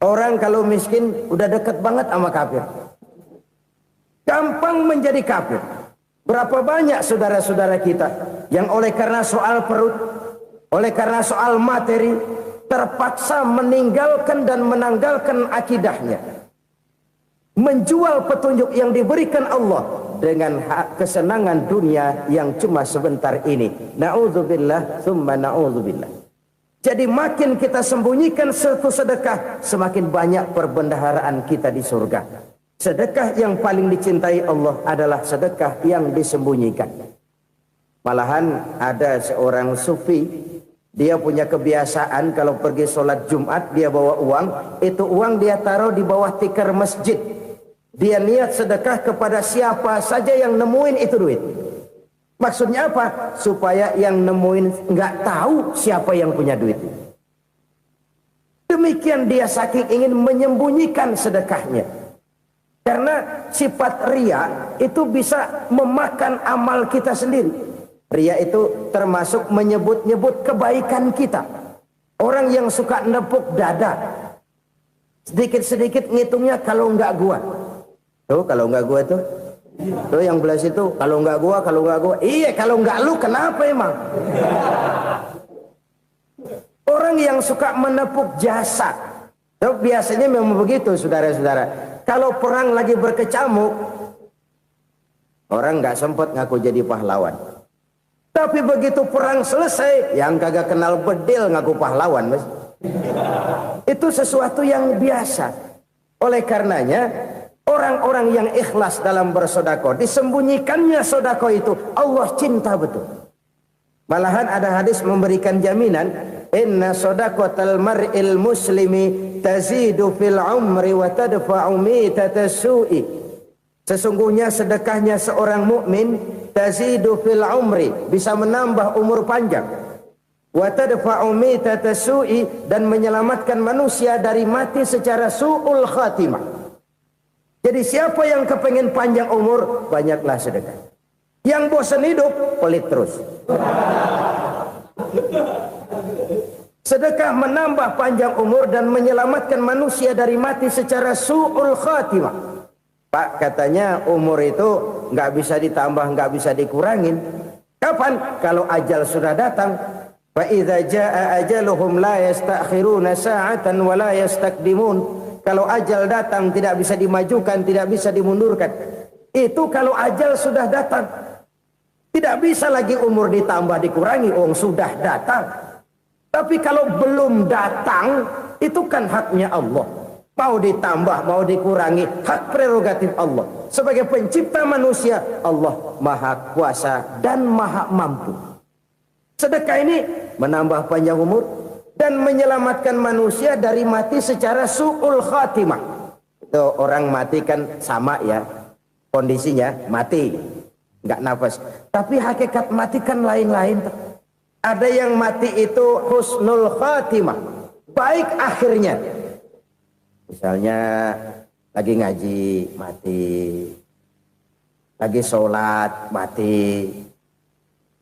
Orang kalau miskin udah dekat banget sama kafir. Gampang menjadi kafir. Berapa banyak saudara-saudara kita yang oleh karena soal perut, oleh karena soal materi, terpaksa meninggalkan dan menanggalkan akidahnya. Menjual petunjuk yang diberikan Allah dengan kesenangan dunia yang cuma sebentar ini. Na'udzubillah, thumma na'udzubillah. Jadi makin kita sembunyikan satu sedekah, semakin banyak perbendaharaan kita di surga. Sedekah yang paling dicintai Allah adalah sedekah yang disembunyikan. Malahan ada seorang sufi, dia punya kebiasaan kalau pergi sholat Jumat dia bawa uang, itu uang dia taruh di bawah tikar masjid. Dia niat sedekah kepada siapa saja yang nemuin itu duit. Maksudnya apa? Supaya yang nemuin nggak tahu siapa yang punya duit. Demikian dia saking ingin menyembunyikan sedekahnya. Karena sifat ria itu bisa memakan amal kita sendiri. Ria itu termasuk menyebut-nyebut kebaikan kita. Orang yang suka nepuk dada, sedikit-sedikit ngitungnya kalau nggak gua. Tuh kalau nggak gua tuh. Tuh yang belas itu kalau nggak gua, kalau nggak gua. Iya kalau nggak lu kenapa emang? Orang yang suka menepuk jasa. Tuh, biasanya memang begitu saudara-saudara. Kalau perang lagi berkecamuk, orang nggak sempat ngaku jadi pahlawan. Tapi begitu perang selesai, yang kagak kenal bedil ngaku pahlawan, mas. Itu sesuatu yang biasa. Oleh karenanya, orang-orang yang ikhlas dalam bersodako, disembunyikannya sodako itu, Allah cinta betul. Malahan ada hadis memberikan jaminan, inna sodakotal mar'il muslimi tazidu fil umri wa tadfa'u mitatas su'i. Sesungguhnya sedekahnya seorang mukmin tazidu fil umri, bisa menambah umur panjang. Wa tadfa'u mitatas su'i, dan menyelamatkan manusia dari mati secara su'ul khatimah. Jadi siapa yang kepengen panjang umur, banyaklah sedekah. Yang bosan hidup, pelit terus. Sedekah menambah panjang umur dan menyelamatkan manusia dari mati secara su'ul khatimah. Pak, katanya umur itu nggak bisa ditambah, nggak bisa dikurangin. Kapan? Kalau ajal sudah datang. Fa idza jaa ajaluhum la yastakhiruna sa'atan wa la yastaqdimun. Kalau ajal datang tidak bisa dimajukan, tidak bisa dimundurkan. Itu kalau ajal sudah datang. Tidak bisa lagi umur ditambah dikurangi, sudah datang. Tapi kalau belum datang, itu kan haknya Allah. Mau ditambah, mau dikurangi, hak prerogatif Allah. Sebagai pencipta manusia, Allah maha kuasa dan maha mampu. Sedekah ini menambah panjang umur dan menyelamatkan manusia dari mati secara su'ul khatimah. Itu orang mati kan sama ya, kondisinya mati, nggak nafas. Tapi hakikat mati kan lain-lain. Ada yang mati itu husnul khatimah, baik akhirnya. Misalnya lagi ngaji mati, lagi sholat mati,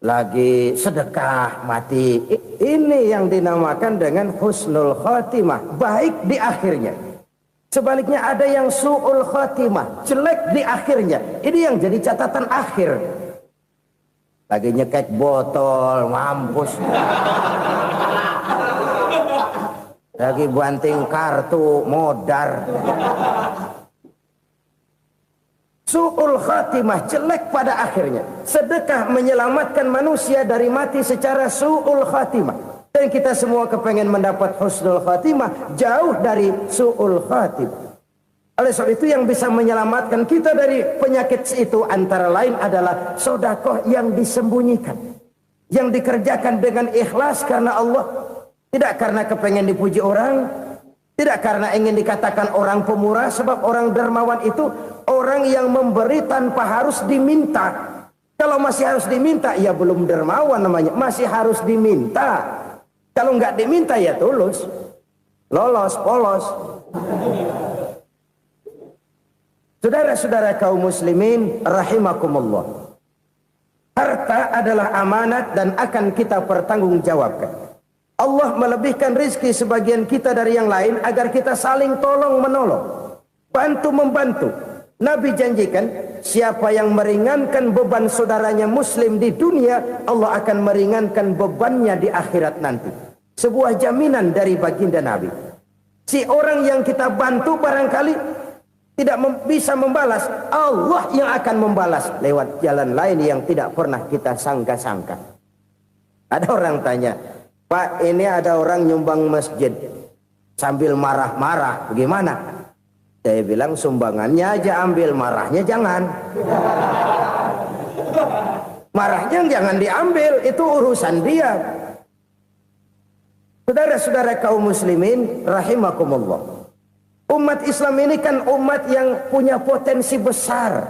lagi sedekah mati. Ini yang dinamakan dengan husnul khatimah, baik di akhirnya. Sebaliknya ada yang su'ul khatimah, jelek di akhirnya. Ini yang jadi catatan akhir. Lagi nyekek botol, mampus. Lagi banting kartu, modar. Su'ul khatimah, jelek pada akhirnya. Sedekah menyelamatkan manusia dari mati secara su'ul khatimah. Dan kita semua kepengen mendapat husnul khatimah, jauh dari su'ul khatimah. Oleh sebab itu yang bisa menyelamatkan kita dari penyakit itu antara lain adalah sedekah yang disembunyikan. Yang dikerjakan dengan ikhlas karena Allah. Tidak karena kepengen dipuji orang. Tidak karena ingin dikatakan orang pemurah. Sebab orang dermawan itu orang yang memberi tanpa harus diminta. Kalau masih harus diminta, ya belum dermawan namanya. Masih harus diminta. Kalau nggak diminta ya tulus. Lolos, polos. Saudara-saudara kaum muslimin rahimakumullah. Harta adalah amanat dan akan kita pertanggungjawabkan. Allah melebihkan rizki sebagian kita dari yang lain agar kita saling tolong menolong, bantu membantu. Nabi janjikan, siapa yang meringankan beban saudaranya muslim di dunia, Allah akan meringankan bebannya di akhirat nanti. Sebuah jaminan dari baginda Nabi. Si orang yang kita bantu barangkali tidak bisa membalas, Allah yang akan membalas lewat jalan lain yang tidak pernah kita sangka-sangka. Ada orang tanya, Pak, ini ada orang nyumbang masjid sambil marah-marah, bagaimana? Saya bilang, sumbangannya aja ambil, marahnya jangan. Marahnya jangan diambil, itu urusan dia. Saudara-saudara kaum muslimin rahimakumullah, umat Islam ini kan umat yang punya potensi besar.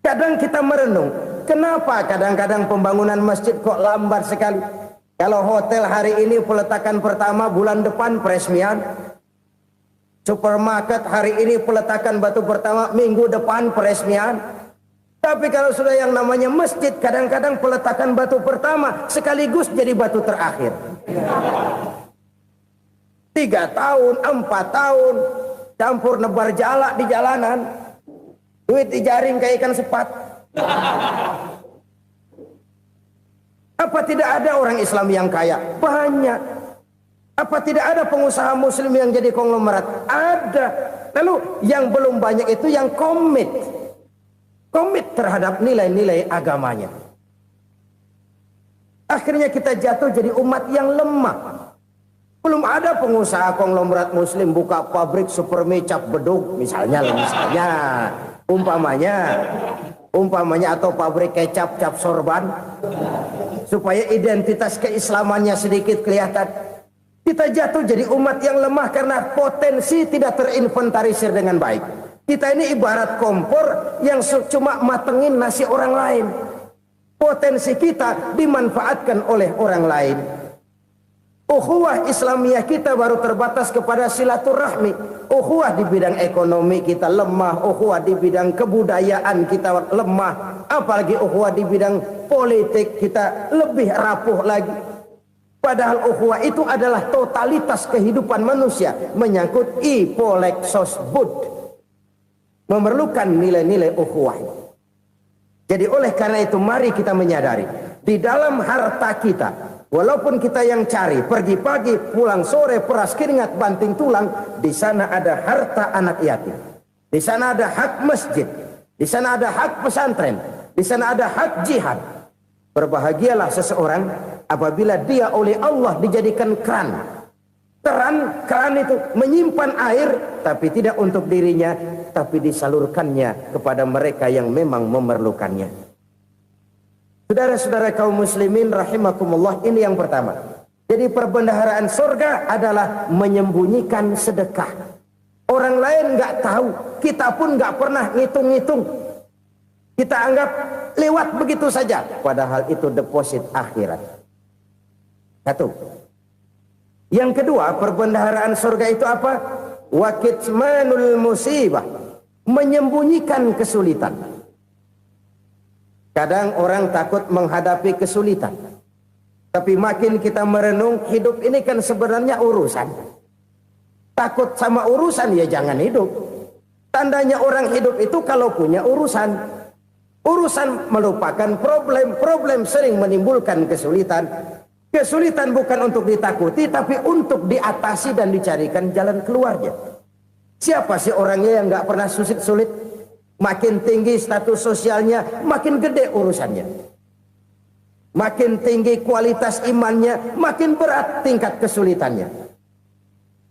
Kadang kita merenung, kenapa kadang-kadang pembangunan masjid kok lambat sekali? Kalau hotel hari ini peletakan pertama, bulan depan peresmian. Supermarket hari ini peletakan batu pertama, minggu depan peresmian. Tapi kalau sudah yang namanya masjid, kadang-kadang peletakan batu pertama sekaligus jadi batu terakhir. 3 tahun, 4 tahun, campur nebar jalak di jalanan, duit dijaring kayak ikan sepat. Apa tidak ada orang Islam yang kaya? Banyak. Apa tidak ada pengusaha muslim yang jadi konglomerat? Ada. Lalu yang belum banyak itu yang komit terhadap nilai-nilai agamanya. Akhirnya kita jatuh jadi umat yang lemah. Belum ada pengusaha konglomerat muslim buka pabrik super mie cap beduk misalnya umpamanya atau pabrik kecap cap sorban supaya identitas keislamannya sedikit kelihatan. Kita jatuh jadi umat yang lemah karena potensi tidak terinventarisir dengan baik. Kita ini ibarat kompor yang cuma matengin nasi orang lain. Potensi kita dimanfaatkan oleh orang lain. Ukhuwah Islamiyah kita baru terbatas kepada silaturahmi. Ukhuwah di bidang ekonomi kita lemah, ukhuwah di bidang kebudayaan kita lemah, apalagi ukhuwah di bidang politik kita lebih rapuh lagi. Padahal ukhuwah itu adalah totalitas kehidupan manusia, menyangkut ipolexosbud, memerlukan nilai-nilai ukhuwah. Jadi oleh karena itu mari kita menyadari, di dalam harta kita, walaupun kita yang cari, pergi pagi, pulang sore, peras keringat, banting tulang, di sana ada harta anak yatim. Di sana ada hak masjid, di sana ada hak pesantren, di sana ada hak jihad. Berbahagialah seseorang apabila dia oleh Allah dijadikan keran. Keran itu menyimpan air, tapi tidak untuk dirinya, tapi disalurkannya kepada mereka yang memang memerlukannya. Saudara-saudara kaum muslimin rahimakumullah, ini yang pertama. Jadi perbendaharaan surga adalah menyembunyikan sedekah. Orang lain nggak tahu, kita pun nggak pernah ngitung-ngitung. Kita anggap lewat begitu saja, padahal itu deposit akhirat. Satu. Yang kedua, perbendaharaan surga itu apa? Wa kitmanul musibah, menyembunyikan kesulitan. Kadang orang takut menghadapi kesulitan, tapi makin kita merenung, hidup ini kan sebenarnya urusan. Takut sama urusan, ya jangan hidup. Tandanya orang hidup itu kalau punya urusan. Urusan melupakan problem, problem sering menimbulkan kesulitan. Kesulitan bukan untuk ditakuti, tapi untuk diatasi dan dicarikan jalan keluarnya. Siapa sih orangnya yang nggak pernah sulit-sulit? Makin tinggi status sosialnya, makin gede urusannya. Makin tinggi kualitas imannya, makin berat tingkat kesulitannya.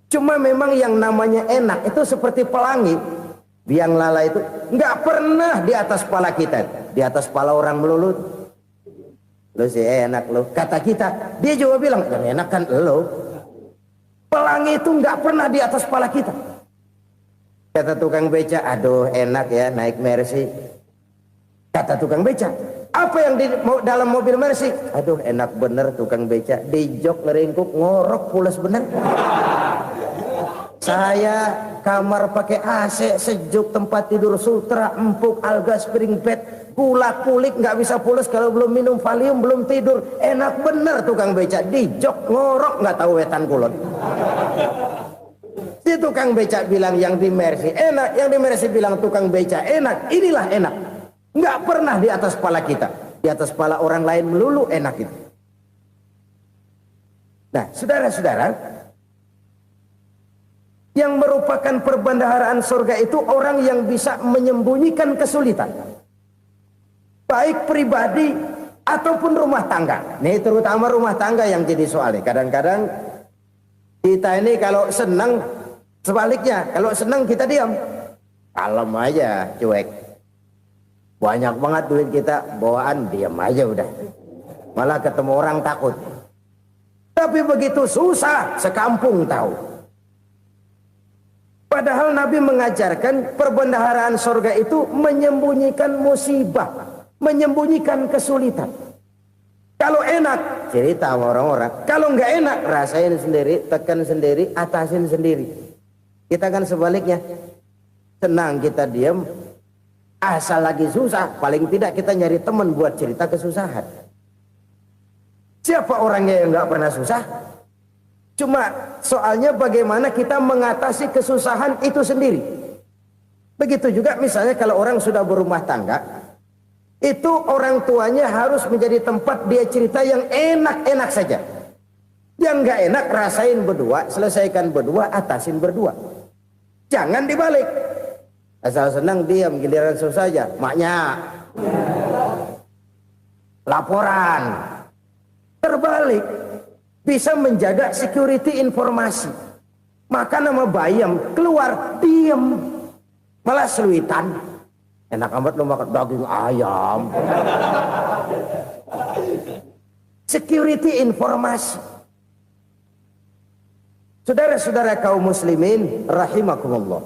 Cuma memang yang namanya enak itu seperti pelangi. Biang lala itu nggak pernah di atas kepala kita, di atas kepala orang melulu. Lo sih enak lo, kata kita. Dia juga bilang yang enak kan lo. Pelangi itu nggak pernah di atas kepala kita. Kata tukang beca, aduh enak ya naik Mercy. Kata tukang beca, apa yang di dalam mobil Mercy? Aduh enak bener tukang beca, di jok leringkuk ngorok pulas bener. Saya kamar pakai AC sejuk, tempat tidur sutra empuk, alga spring bed, kulak-kulik nggak bisa pulas kalau belum minum Valium, belum tidur. Enak bener tukang beca, dijok ngorok nggak tahu wetan kulon. Si tukang beca bilang yang di Mercy enak, yang di Mercy bilang tukang beca enak. Inilah enak, nggak pernah di atas kepala kita, di atas kepala orang lain melulu enak itu. Nah, saudara-saudara, yang merupakan perbendaharaan surga itu orang yang bisa menyembunyikan kesulitan, baik pribadi ataupun rumah tangga. Nih terutama rumah tangga yang jadi soalnya. Kadang-kadang kita ini kalau senang, sebaliknya kalau senang kita diam, kalem aja, cuek. Banyak banget duit kita bawaan, diam aja udah. Malah ketemu orang takut. Tapi begitu susah, sekampung tahu. Padahal Nabi mengajarkan perbendaharaan surga itu menyembunyikan musibah, menyembunyikan kesulitan. Kalau enak, cerita sama orang-orang. Kalau nggak enak, rasain sendiri, tekan sendiri, atasin sendiri. Kita kan sebaliknya. Senang kita diam, asal lagi susah, paling tidak kita nyari teman buat cerita kesusahan. Siapa orangnya yang nggak pernah susah? Cuma soalnya bagaimana kita mengatasi kesusahan itu sendiri. Begitu juga misalnya kalau orang sudah berumah tangga, itu orang tuanya harus menjadi tempat dia cerita yang enak-enak saja. Yang nggak enak rasain berdua, selesaikan berdua, atasin berdua. Jangan dibalik. Asal senang diam, giliran susah saja. Maknya laporan. Terbalik. Bisa menjaga security informasi. Maka nama bayam keluar diam, malah seluitan. Enak amat lo makan daging ayam. Security informasi. Saudara-saudara kaum muslimin rahimakumullah,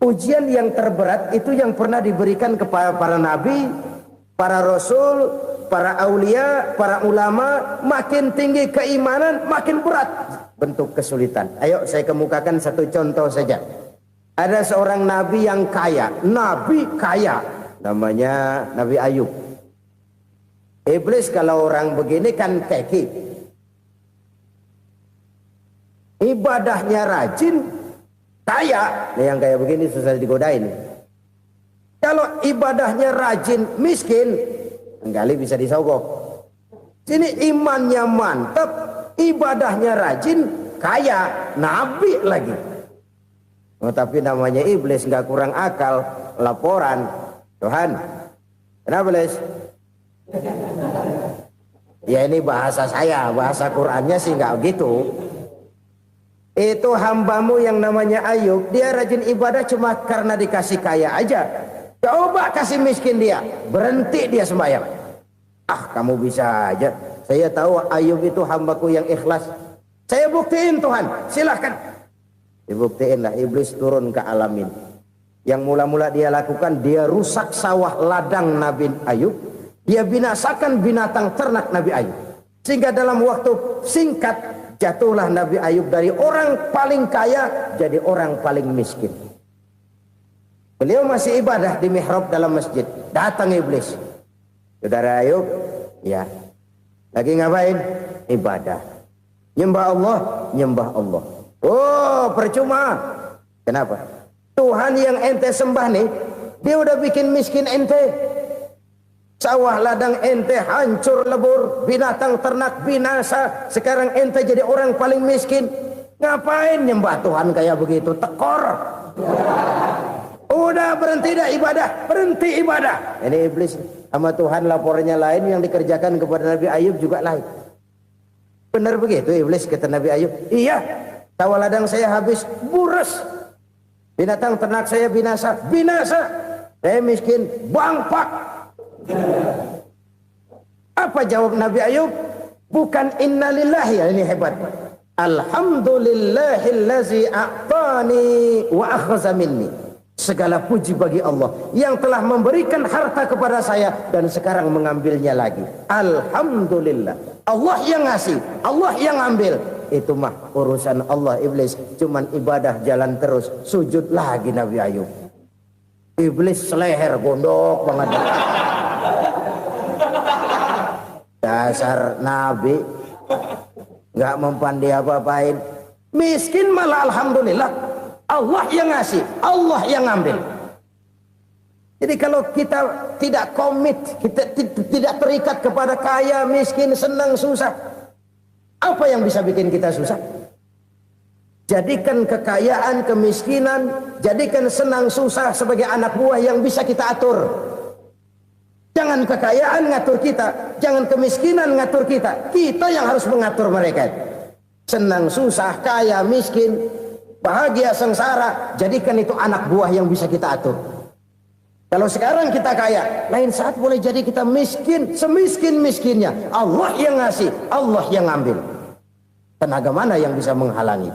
ujian yang terberat itu yang pernah diberikan kepada para nabi, para rasul, para aulia, para ulama. Makin tinggi keimanan, makin berat bentuk kesulitan. Ayo saya kemukakan satu contoh saja. Ada seorang nabi yang kaya, nabi kaya, namanya Nabi Ayub. Iblis kalau orang begini kan keki, ibadahnya rajin, kaya. Nah, yang kayak begini susah digodain. Kalau ibadahnya rajin, miskin, kali bisa disogok. Sini imannya mantap, ibadahnya rajin, kaya, nabi lagi. Oh, tapi namanya iblis, nggak kurang akal. Laporan, Tuhan, kenapa Les? Ya ini bahasa saya, bahasa Qurannya sih nggak gitu. Itu hambamu yang namanya Ayub, dia rajin ibadah cuma karena dikasih kaya aja. Coba kasih miskin dia, berhenti dia sembahyang. Ah, kamu bisa aja. Saya tahu Ayub itu hambaku yang ikhlas. Saya buktiin Tuhan, silahkan. Dibuktiin lah, iblis turun ke alamin. Yang mula-mula dia lakukan, dia rusak sawah ladang Nabi Ayub. Dia binasakan binatang ternak Nabi Ayub. Sehingga dalam waktu singkat, jatuhlah Nabi Ayub dari orang paling kaya jadi orang paling miskin. Beliau masih ibadah di mihrab dalam masjid. Datang iblis. Saudara Ayub, ya, lagi ngapain? Ibadah. Nyembah Allah, nyembah Allah. Oh, percuma. Kenapa? Tuhan yang ente sembah nih, dia udah bikin miskin ente. Sawah ladang ente hancur lebur, binatang ternak binasa. Sekarang ente jadi orang paling miskin. Ngapain nyembah Tuhan kayak begitu? Tekor. Udah berhenti dah ibadah, berhenti ibadah. Ini iblis sama Tuhan laporannya lain, yang dikerjakan kepada Nabi Ayub juga lain. Benar begitu iblis kata Nabi Ayub? Iya. Sawah ladang saya habis, buras. Binatang ternak saya binasa, binasa. Saya miskin, bangpak. Apa jawab Nabi Ayub? Bukan innalillahi, ya ini hebat. Alhamdulillahillazi a'tani wa akhza minni. Segala puji bagi Allah yang telah memberikan harta kepada saya dan sekarang mengambilnya lagi. Alhamdulillah. Allah yang ngasih, Allah yang ambil. Itu mah urusan Allah. Iblis cuman ibadah jalan terus, sujud lagi Nabi Ayub. Iblis seleher gondok banget. Dasar Nabi nggak mempan dia apa-apain. Miskin malah alhamdulillah. Allah yang ngasih, Allah yang ngambil. Jadi kalau kita tidak komit, kita tidak terikat kepada kaya, miskin, senang, susah, apa yang bisa bikin kita susah? Jadikan kekayaan, kemiskinan, jadikan senang susah sebagai anak buah yang bisa kita atur. Jangan kekayaan ngatur kita, jangan kemiskinan ngatur kita. Kita yang harus mengatur mereka. Senang susah, kaya, miskin, bahagia, sengsara, jadikan itu anak buah yang bisa kita atur. Kalau sekarang kita kaya, lain saat boleh jadi kita miskin, semiskin-miskinnya. Allah yang ngasih, Allah yang ngambil. Tenaga mana yang bisa menghalangi?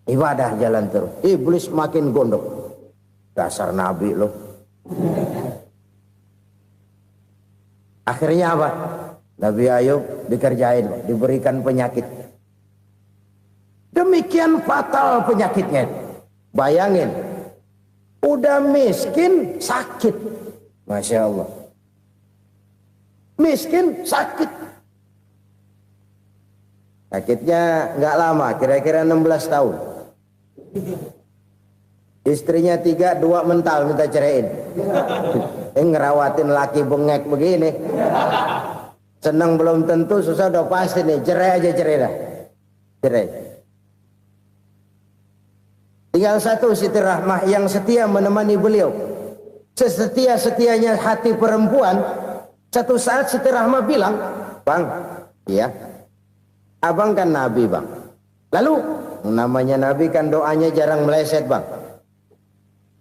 Ibadah jalan terus. Iblis makin gondok. Dasar Nabi loh. Akhirnya apa? Nabi Ayub dikerjain, diberikan penyakit. Demikian fatal penyakitnya. Bayangin, udah miskin sakit. Masya Allah. Miskin sakit. Sakitnya nggak lama, kira-kira 16 tahun. Istrinya 3, 2 mental minta ceraiin. Ngerawatin laki bengek begini. Senang belum tentu, susah udah pasti nih. Cerai aja, cerai dah. Cerai. Tinggal satu Siti Rahmah yang setia menemani beliau. Sesetia-setianya hati perempuan. Satu saat Siti Rahmah bilang, "Bang, iya, abang kan Nabi, Bang. Lalu, namanya Nabi kan doanya jarang meleset, Bang.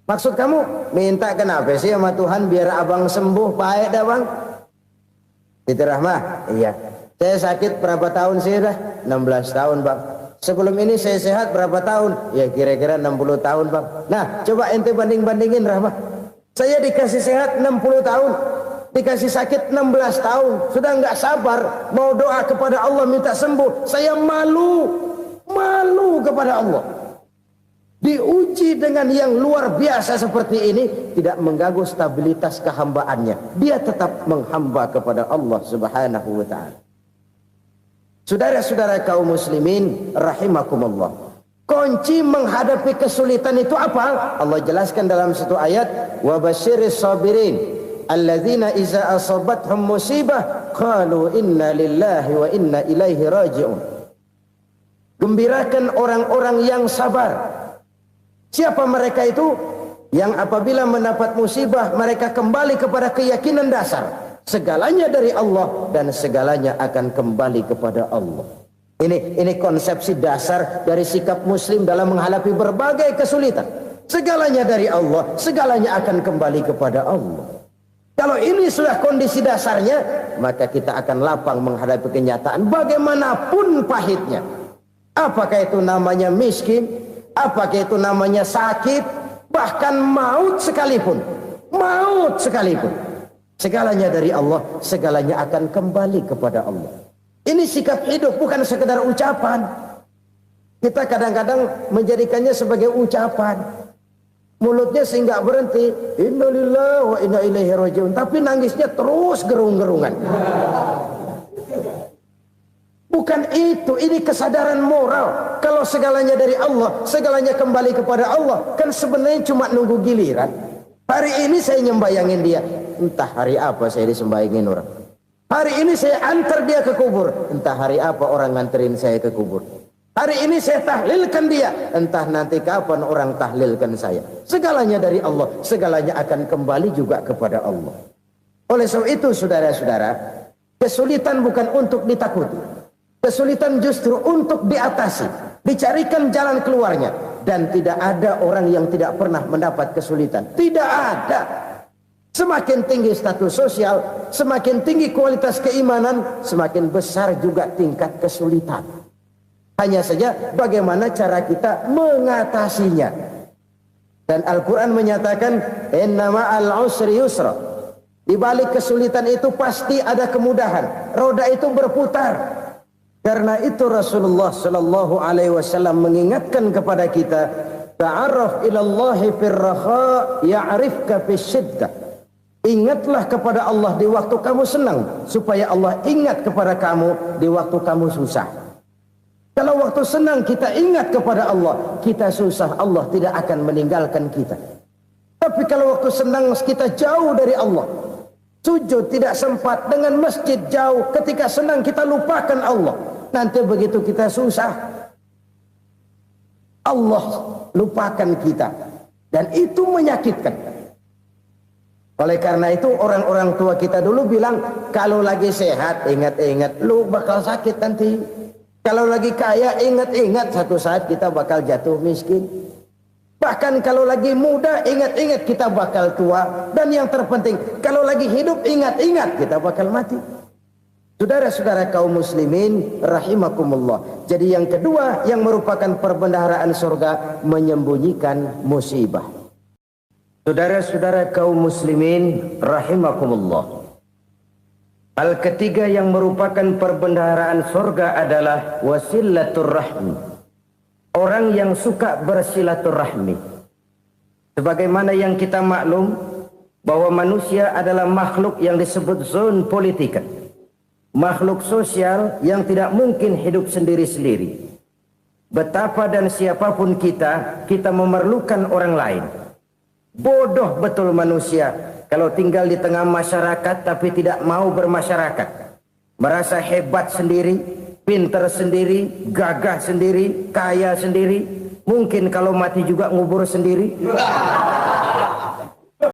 Maksud kamu minta kenapa sih sama Tuhan biar abang sembuh baik dah, Bang?" Siti Rahmah, "Iya. Saya sakit berapa tahun sih dah?" 16 tahun, Bang. "Sebelum ini saya sehat berapa tahun?" "Ya kira-kira 60 tahun, Bang." "Nah, coba ente banding-bandingin, Rahmah. Saya dikasih sehat 60 tahun, dikasih sakit 16 tahun. Sudah nggak sabar mau doa kepada Allah minta sembuh. Saya malu kepada Allah. Diuji dengan yang luar biasa seperti ini, tidak mengganggu stabilitas kehambaannya. Dia tetap menghamba kepada Allah Subhanahu wa ta'ala." Saudara-saudara kaum muslimin rahimakumullah, kunci menghadapi kesulitan itu apa? Allah jelaskan dalam satu ayat, "Wa basyiris sabirin alladzina iza asabathum musibah qalu inna lillahi wa inna ilaihi raji'un." Gembirakan orang-orang yang sabar. Siapa mereka itu? Yang apabila mendapat musibah mereka kembali kepada keyakinan dasar, segalanya dari Allah dan segalanya akan kembali kepada Allah. Ini konsepsi dasar dari sikap muslim dalam menghadapi berbagai kesulitan. Segalanya dari Allah, segalanya akan kembali kepada Allah. Kalau ini sudah kondisi dasarnya, maka kita akan lapang menghadapi kenyataan bagaimanapun pahitnya. Apakah itu namanya miskin, apakah itu namanya sakit, bahkan maut sekalipun. Segalanya dari Allah, segalanya akan kembali kepada Allah. Ini sikap hidup, bukan sekedar ucapan. Kita kadang-kadang menjadikannya sebagai ucapan. Mulutnya sih nggak berhenti, innalillahi wa inna ilaihi raji'un, tapi nangisnya terus gerung-gerungan. Bukan itu, ini kesadaran moral. Kalau segalanya dari Allah, segalanya kembali kepada Allah, kan sebenarnya cuma nunggu giliran. Hari ini saya nyembayangin dia, entah hari apa saya disembayangin orang. Hari ini saya antar dia ke kubur, entah hari apa orang nganterin saya ke kubur. Hari ini saya tahlilkan dia, entah nanti kapan orang tahlilkan saya. Segalanya dari Allah, segalanya akan kembali juga kepada Allah. Oleh sebab itu saudara-saudara, kesulitan bukan untuk ditakuti. Kesulitan justru untuk diatasi, dicarikan jalan keluarnya. Dan tidak ada orang yang tidak pernah mendapat kesulitan. Tidak ada. Semakin tinggi status sosial, semakin tinggi kualitas keimanan, semakin besar juga tingkat kesulitan. Hanya saja bagaimana cara kita mengatasinya. Dan Al-Quran menyatakan, "Inna ma'al usri yusra." Di balik kesulitan itu pasti ada kemudahan. Roda itu berputar. Karena itu Rasulullah Shallallahu Alaihi Wasallam mengingatkan kepada kita, Ta'arraf ilallahi fir raha ya'rifka fis syiddah. Ingatlah kepada Allah di waktu kamu senang, supaya Allah ingat kepada kamu di waktu kamu susah. Kalau waktu senang kita ingat kepada Allah, kita susah, Allah tidak akan meninggalkan kita. Tapi kalau waktu senang kita jauh dari Allah, sujud tidak sempat, dengan masjid jauh, ketika senang kita lupakan Allah. Nanti begitu kita susah, Allah lupakan kita, dan itu menyakitkan. Oleh karena itu orang-orang tua kita dulu bilang, kalau lagi sehat ingat-ingat lu bakal sakit nanti. Kalau lagi kaya ingat-ingat satu saat kita bakal jatuh miskin. Bahkan kalau lagi muda ingat-ingat kita bakal tua. Dan yang terpenting kalau lagi hidup ingat-ingat kita bakal mati. Saudara-saudara kaum muslimin rahimakumullah. Jadi yang kedua yang merupakan perbendaharaan surga, menyembunyikan musibah. Saudara-saudara kaum muslimin rahimakumullah. Hal ketiga yang merupakan perbendaharaan surga adalah wasilatur rahmi. Orang yang suka bersilaturahmi. Sebagaimana yang kita maklum bahwa manusia adalah makhluk yang disebut zon politika. Makhluk sosial yang tidak mungkin hidup sendiri-sendiri. Betapa dan siapapun kita memerlukan orang lain. Bodoh betul manusia kalau tinggal di tengah masyarakat tapi tidak mau bermasyarakat. Merasa hebat sendiri, pintar sendiri, gagah sendiri, kaya sendiri. Mungkin kalau mati juga ngubur sendiri.